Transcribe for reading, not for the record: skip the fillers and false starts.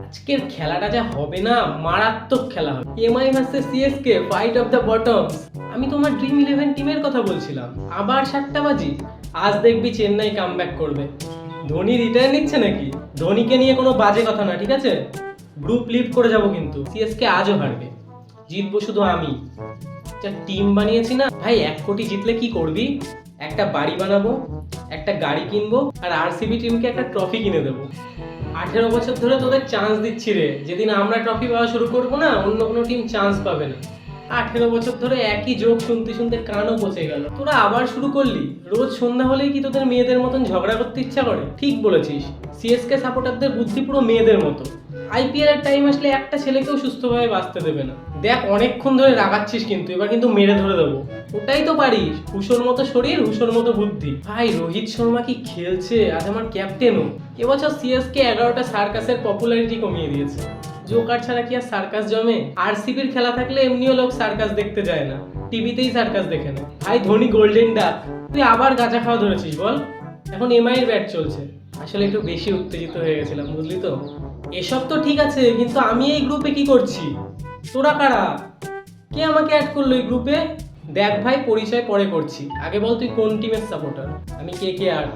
আজকের খেলাটা যা হবে না, মারাত্মক খেলা হবে। MI versus CSK, fight of the bottoms. আমি তোমার ড্রিম 11 টিমের কথা বলছিলাম। আবার 7টা বাজি। আজ দেখবি চেন্নাই কামব্যাক করবে। ধোনি রিটায়ার নিচ্ছে নাকি? ধোনিকে নিয়ে কোনো বাজে কথা না, ঠিক আছে? গ্রুপ লিড করে যাব, কিন্তু সিএসকে আজও হারবে। জিতবো শুধু আমি। যা টিম বানিয়েছি না ভাই, 1 কোটি জিতলে কি করবি? একটা বাড়ি বানাবো, একটা গাড়ি কিনবো, আর আরসিবি টিমকে একটা ট্রফি কিনে দেবো। 18 বছর ধরে তোদের চান্স দিচ্ছি রে। যেদিন আমরা ট্রফি পাওয়া শুরু করবো না, অন্য কোনো টিম চান্স পাবে না। 18 বছর ধরে একই জোক শুনতে শুনতে কানও পচে গেল। তোরা আবার শুরু করলি? রোজ সন্ধ্যা হলেই কি তোদের মেয়েদের মতন ঝগড়া করতে ইচ্ছা করে? ঠিক বলেছিস, সিএসকে সাপোর্টারদের বুদ্ধি পুরো মেয়েদের মতো। আইপিএল এর টাইম আসলে একটা ছেলেকেও সুস্থভাবে বাঁচতে দেবে না। দেখ, অনেকক্ষণ ধরে রাগাচ্ছিস, কিন্তু এবার কিন্তু মেরে ধরে দেবো। ওটাই তো পারিস, হুশোর মতো শরীর, হুশোর মতো বুদ্ধি। ভাই, রোহিত শর্মা কি খেলছে! আজ আমার ক্যাপ্টেনও। এবছর সিএসকে 11টা সার্কাসের পপুলারিটি কমিয়ে দিয়েছে। জোকার ছাড়া কি আর সার্কাস জমে? আরসিবির খেলা থাকলে এমনিও লোক সার্কাস দেখতে যায় না, টিভিতেই সার্কাস দেখে না। ভাই, ধোনি গোল্ডেন ডাক। তুই আবার গাঁজা খাওয়া ধরেছিস বল? এখন এমআই এর ব্যাট চলছে। আসলে একটু বেশি উত্তেজিত হয়ে গেছিলাম, বুঝলি তো। এসব তো ঠিক আছে, কিন্তু আমি এই গ্রুপে কি করছি? তোরা কারা? কে আমাকে অ্যাড করলো এই গ্রুপে? দেখ ভাই, পরিচয় পরে করছি। আগে বল তুই কোন টিমের সাপোর্টার? আমি কে আর